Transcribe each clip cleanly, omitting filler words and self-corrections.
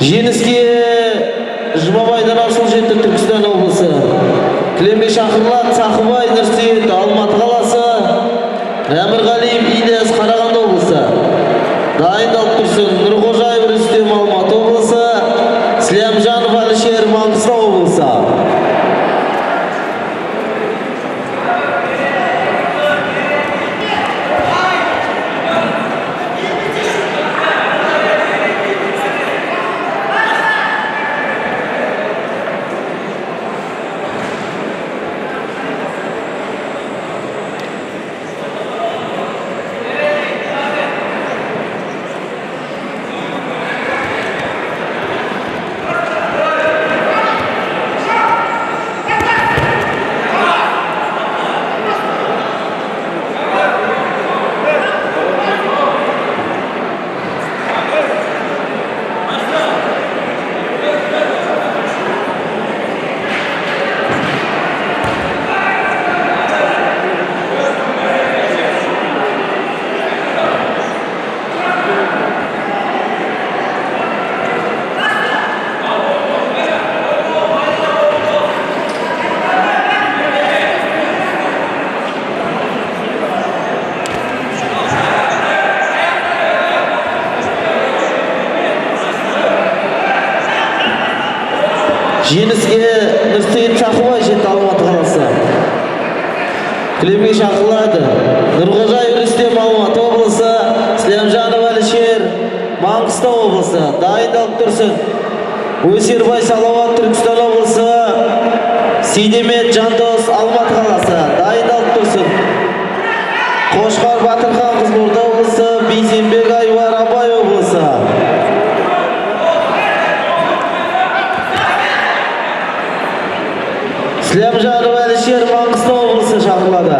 Жеңіске Жұмабайдан асыл жетті Түркістан облысы. Кілемге шақырылады Сақыбай Нұрсейіт Алматы қаласы. Әмірғалиев Ильяс Қарағанды облысы. Дайындалып тұрсын Нұрғожаев Рүстем Алматы облысы. Слямжанов Әлішер Маңғыстау облысы. Жеңіске Нұрсейіт Сақыбай жетті Алматы қаласы. Кілемге шақырылады Нұрғожаев Рүстем Алматы облысы. Слямжанов Әлішер Маңғыстау облысы. Дайындалып тұрсын Өсербай Салауат Түркістан облысы. Сейдемет Жандос Алматы қаласы. Дайындалып тұрсын Қошқар Батырхан Қызылорда облысы. Бейсенбек Айвар Абай облысы. Слямжанов Әлішер Маңғыстау облысы шақырылады.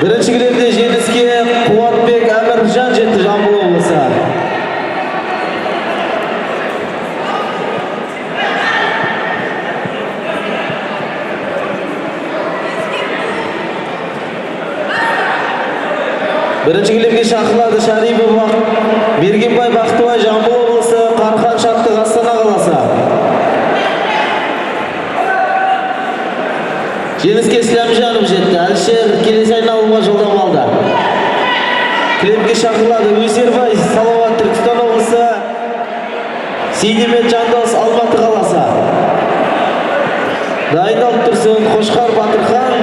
Бірінші кілемде жеңіске Қуатбек Әміржан жетті Жамбыл облысы. Бірінші кілемге шақырылады Шарипов Бергенбай Бақтыбай Жамбыл облысы. Қархан Шаттық Астана қаласы. Жеңіске Слямжанов жетті. Әлішер келесі айналымға жолдама алды. Кілемге шақырылады Өсербай Салауат Түркістан облысы. Сейдемет Жандос Алматы қаласы. Дайындалып тұрсын Қошқар Батырхан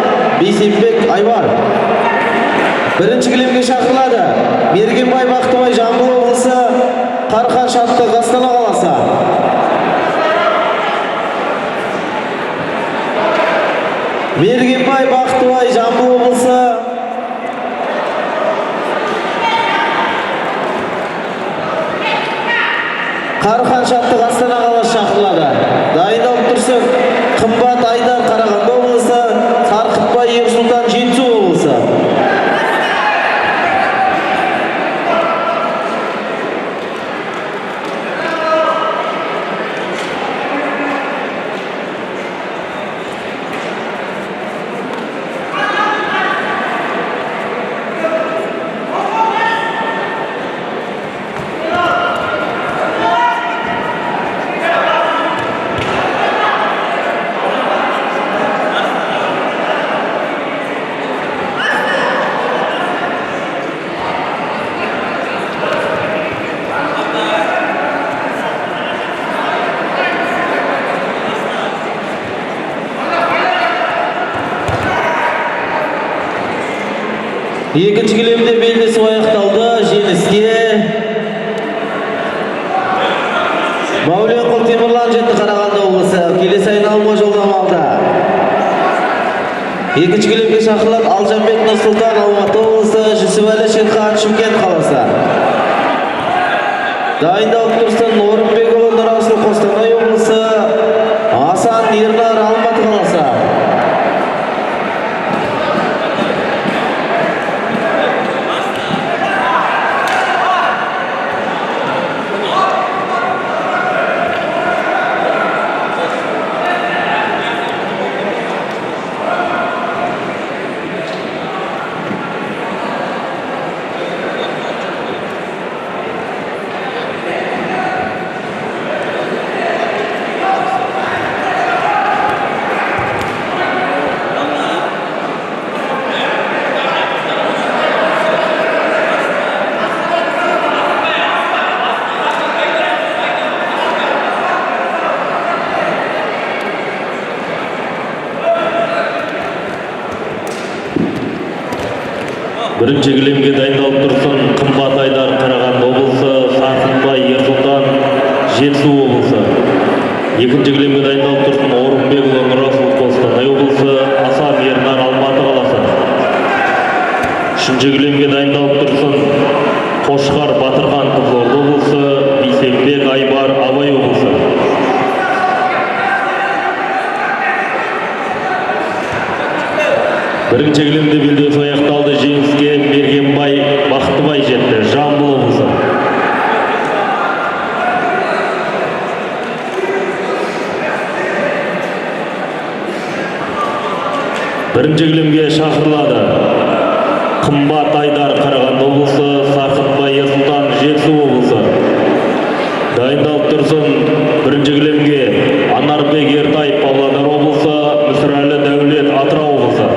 Бейсенбек Айвар. Бірінші кілемге шақырылады Бергенбай Бақтыбай Жамбыл облысы. Қархан Шаттық Астана қаласы. Бергенбай Бақтыбай Жамбыл облысы. Қархан Шаттық Астана қаласы шақырылады. Дайындалып тұрсын Қымбат Айдар Қарағанды облысы. Сарқытбай Ерсұлтан Жетісу облысы. Екінші кілемде белдесу аяқталды. Жеңіске Екінші кілемге шақырылады Алжанбек Нұрсұлтан Алматы облысы, Жүсіпәлі Шерхан Шымкент қаласы. Дайындалып тұрсын Орынбекұлы Нұрасыл Қостанай облысы, Асан Ернар Алматы қаласы. Бірінші кілемге дайындалып тұрсын Қымбат Айдар Қарағанды облысы, Сарқынбай Ерсұлтан Жетісу облысы. Екінші кілемге дайындалып тұрсын Орынбекұлы Нұрасыл Қостанай облысы, Асан Ернар Алматы қаласы. Үшінші кілемге дайындалып тұрсын Қошқар Батырхан Қызылорда облысы, Бейсенбек Айбар Абай облысы. Бірінші кілемде белдесу аяқталды. Жеңіске Мергенбай Бақтыбай жетті, Жамбыл облысы. Бірінші кілемге шақырылады Қымбат Айдар Қарағанды облысы, Сарқынбай Ерсұлтан Жетісу облысы. Дайындалып тұрсын бірінші кілемге Анарбек Ертай Павлодар облысы, Мүсірәлі Дәулет Атырау облысы.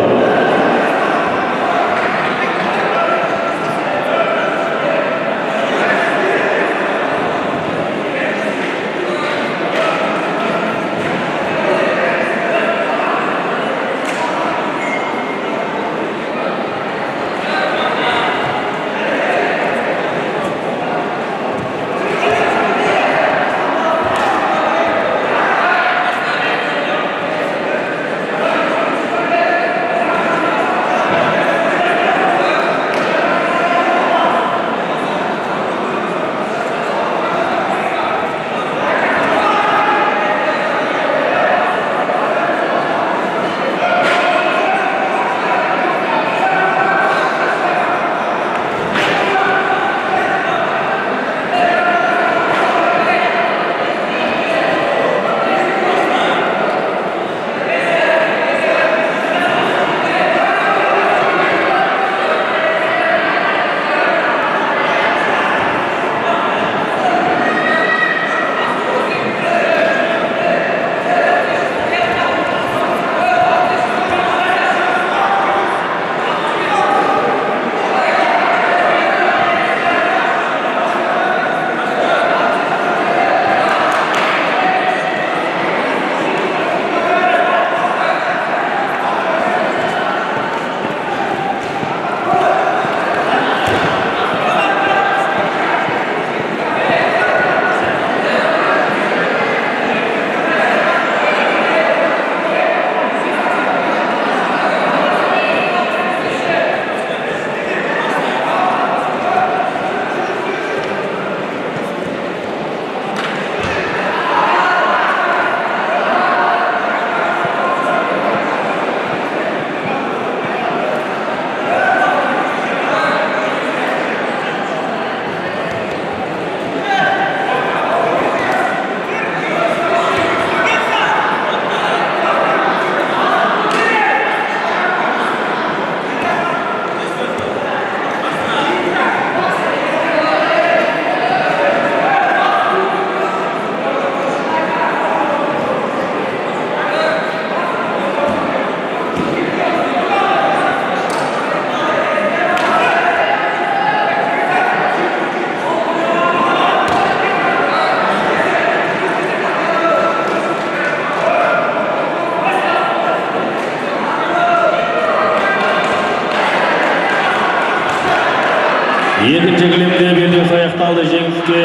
Екінші кілемде белдесу аяқталды. Жеңіске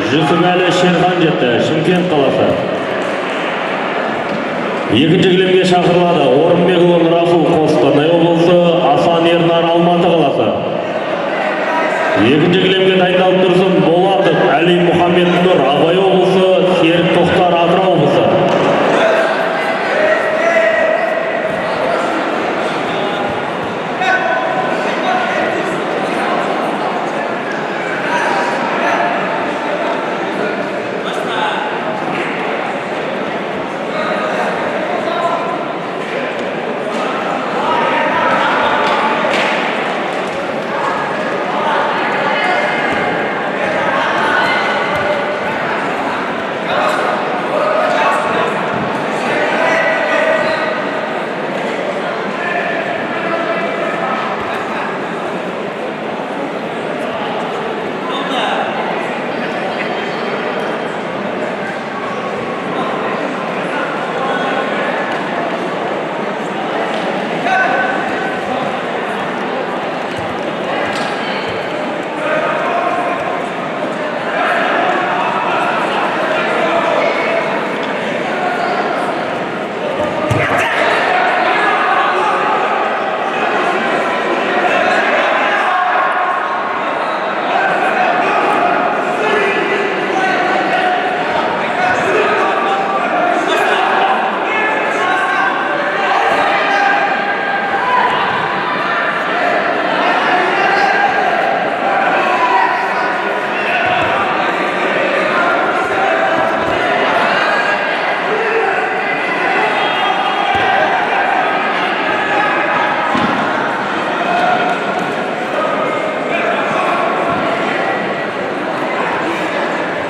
Жүсіпәлі Шерхан жетті, Шымкент қаласы. Екінші кілемге шақырылады Орынбекұлы Нұрасыл Қостанай облысы, Асан Ернар Алматы қаласы. Екінші кілемге дайындалып тұрсын Болатов Әли Мұхаммед Нұр Абай облысы, Серік Тоқтар Атырау облысы.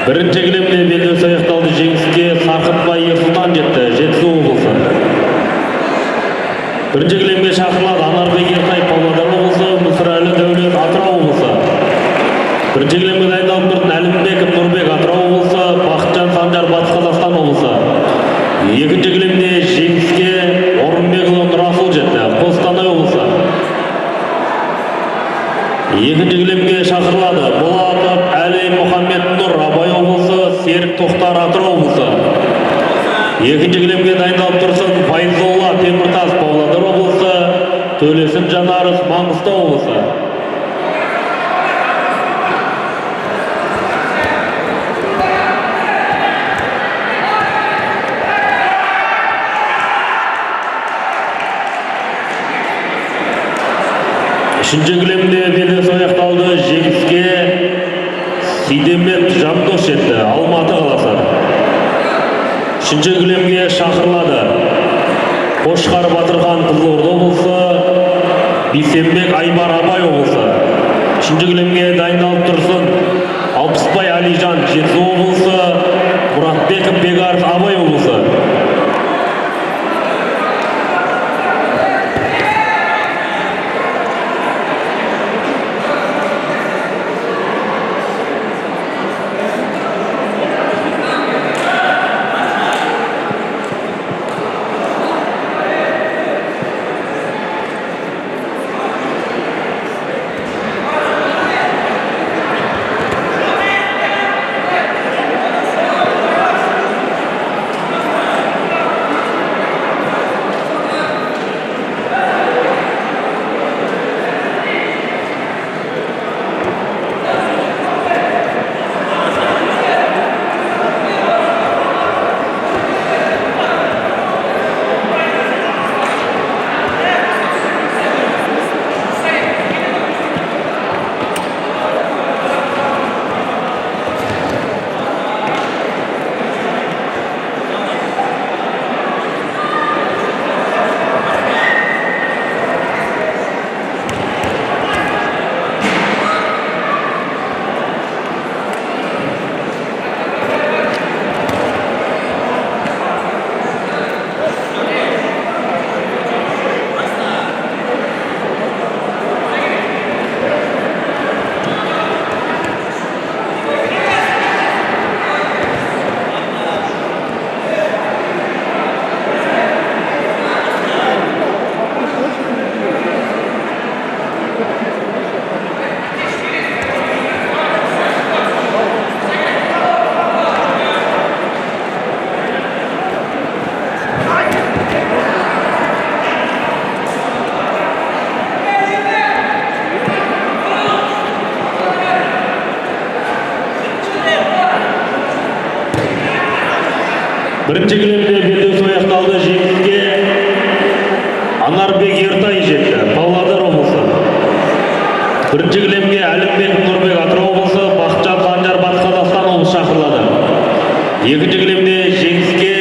Бірінші кілемде белдеусі аяқталды, жеңіске Сарқытбай Ерсұлтан жетті, Жетісу облысы. Бірінші кілемге шақырылады Анарбек Ертай Павлодар облысы, Мүсірәлі Дәулет Атырау облысы. Бірінші кілемге дайындалып тұрсын Әлімбеков Нұрбек Атырау облысы, Бақытжан Санжар Батыс Қазақстан облысы. Екінші кілемде жеңіске Орынбекұлы Нұрасыл жетті, Қостанай облысы. Екінші кілемге шақырылады Болатов Әли Мұхаммед Нұр Абай облысы, Серік Тоқтар Атырау облысы. Екінші кілемге дайындалып тұрсын Файзолла Теміртас Павлодар облысы, Төлесін Жанарыс Маңғыстау облысы. Үшінші кілемде белдесу аяқталды, жеңіске Сейдембет Жандос жетті, Алматы қаласы. Үшінші кілемге шақырылады Қошқар Батырхан Қызылорда облысы, Бейсенбек Айбар Абай облысы. Үшінші кілемге дайындалып тұрсын Алпысбай Алижан Жетісу облысы, Мұратбеков Бегаров Абай облысы. Бірінші кілемде белдесу аяқталды. Жеңіске Анарбек Ертай жетті, Павлодар облысы. Бірінші кілемге Әлімбек Нұрбек, Атырау облысы, Бақытжан Санжар, Батыс Қазақстан облысы шақырылады. Екінші кілемде жеңіске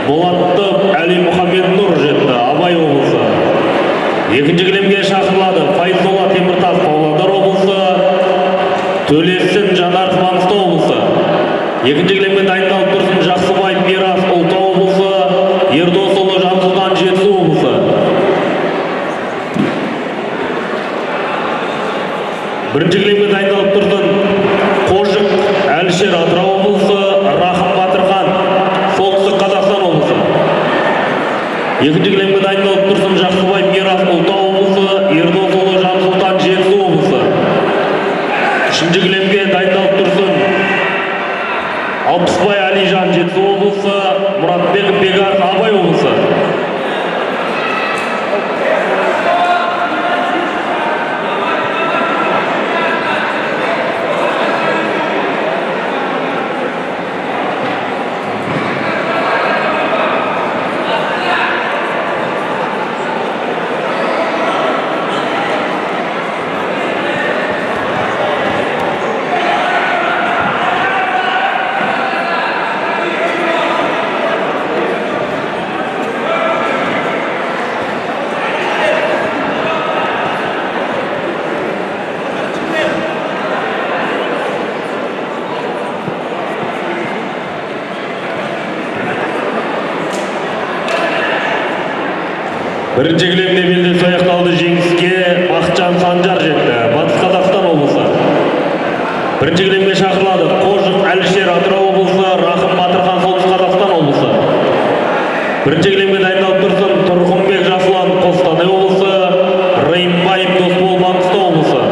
Болаттов Әли Мұхаммед Нұр жетті, Абай облысы. Екінші кілемге шақырылады Файзолла Теміртас, Павлодар облысы, Төлесін Жанар, Маңғыстау облысы. Екінші кілемге дайындалып тұрсын Жақсыбай Мирас, Ұлытау облысы, Ердосұлы Жансұлтан, Жетісу облысы. Бірінші кілемге дайындалып тұрсын Қожық Әлішер, Атырау облысы, Рахым Батырхан, Солтүстік Қазақстан облысы. Екінші кілемге дайындалып тұрсын Жақсыбай Мирас, Ұлытау облысы, Ердосұлы Жансұлтан, Жетісу облысы. Үшінші кілемге дайындалып тұрсын Алпысбай Алижан, Жетісу облысы, Мұратбек Бегар, Абай облысы. Бірінші кілемде белдесу аяқталды. Жеңіске Бақытжан Санжар жетті, Батыс Қазақстан облысы. Бірінші кілемге шақырылады Қожық Әлішер, Атырау облысы, Рахым Батырхан, Солтүстік Қазақстан облысы. Бірінші кілемге дайындалып тұрсын Тұрғынбек Жасұлан, Қостанай облысы, Райымбаев Досбол, Маңғыстау облысы.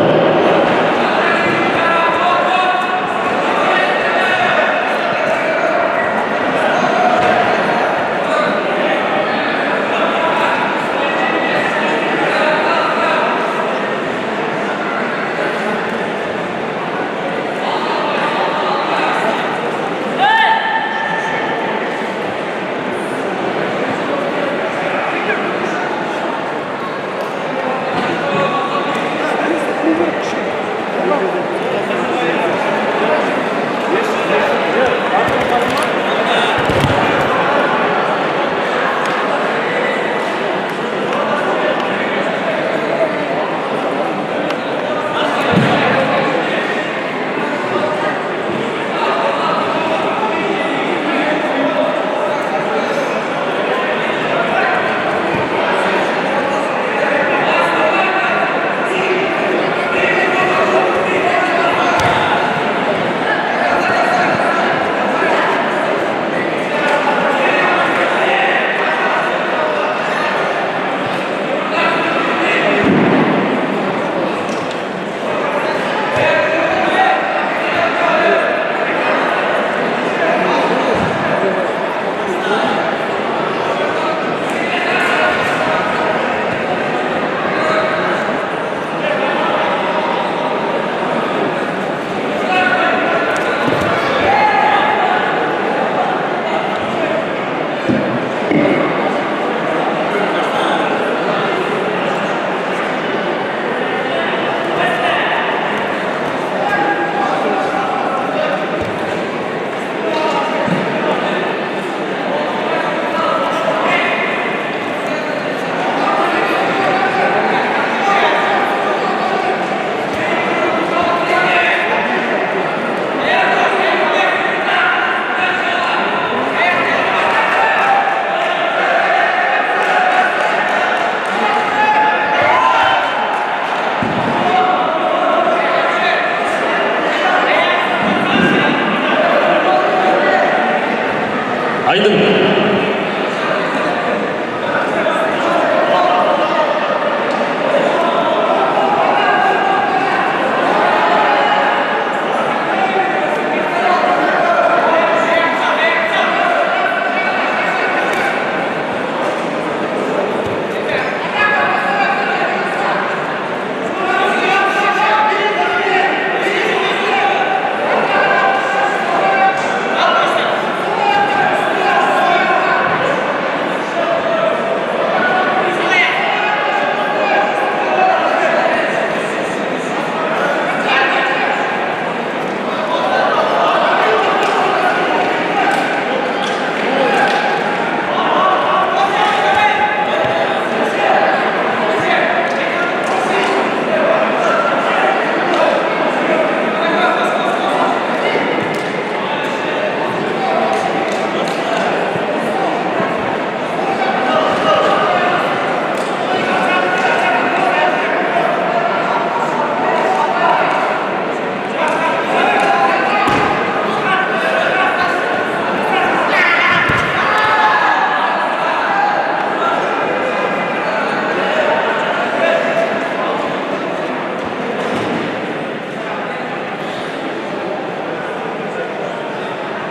Айдын.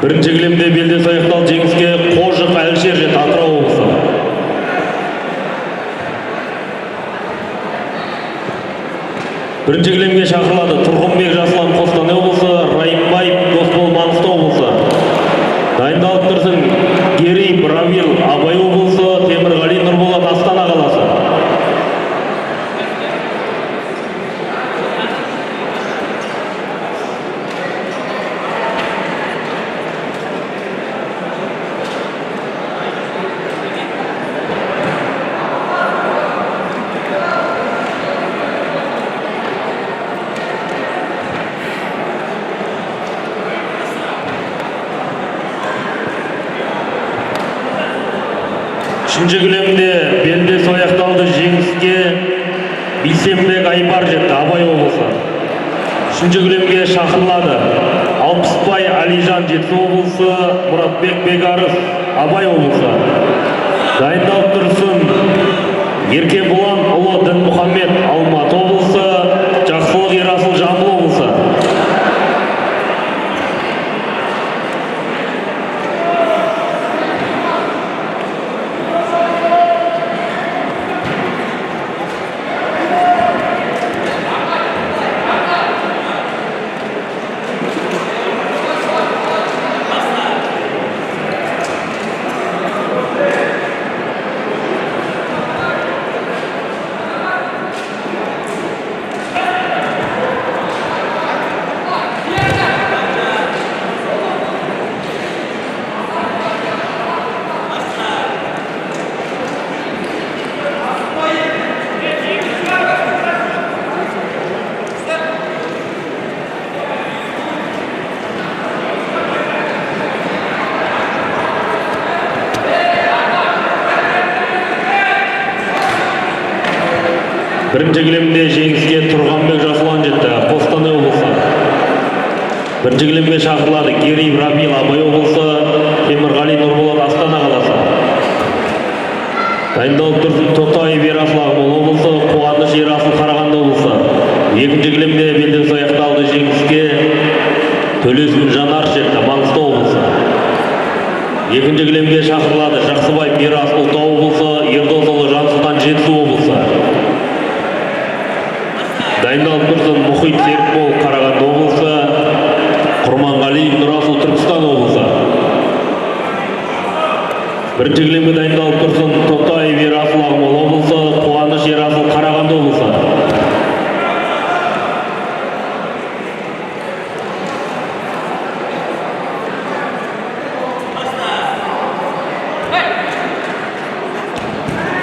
Бірінші кілемде белдесу аяқталды, жеңіске Қожық Әлшер жетті, Атырау облысы. Бірінші кілемге шақырылады Тұрғынбек Жасұлан, Қостанай облысы, Райымбай Досбол, Маңғыстау облысы. Дайындалып тұрсын Герей Бравил, Абай облысы, Темірғали Нұрболат, Астана қаласы. Үшінші кілемде белдесу аяқталды, жеңіске Бейсенбек Айбар жетті, Абай облысы. Үшінші кілемге шақырылады Алпысбай Алижан, Жетісу облысы, Мұратбек Бегарыс, Абай облысы. Дайындалып тұрсын Еркебұлан ұлы Дінмұхаммед, Алматы облысы, Жақсылық Ерасыл, Жамбыл облысы. Бірінші кілемде жеңіске Тұрғанбек Жасұлан жетті, Қостанай облысы. Бірінші кілемге шақырылады Герей Бравил, Абай облысы, Темірғали Нұрболат, Астана қаласы. Дайындалып тұрсын Тотаев Ерасыл, Ақмола облысы, Қуаныш Ерасыл, Қарағанды облысы. Екінші кілемде белдесу аяқталды, жеңіске Төлесін Жанар жетті, Маңғыстау облысы. Екінші кілемге шақырылады Жақсыбай Мирас, Ұлытау облысы, Ердосұлы Жансұлтан, Жетісу облысы. Дайындалып тұрсын Мұхит Серікмол, Қарағанды облысы, Құрманғалиев Нұрасыл, Түркістан облысы. Бірінші кілемге дайындалып тұрсын Тотаев Ерасыл, Ақмола облысы, Қуаныш Ерасыл, Қарағанды облысы.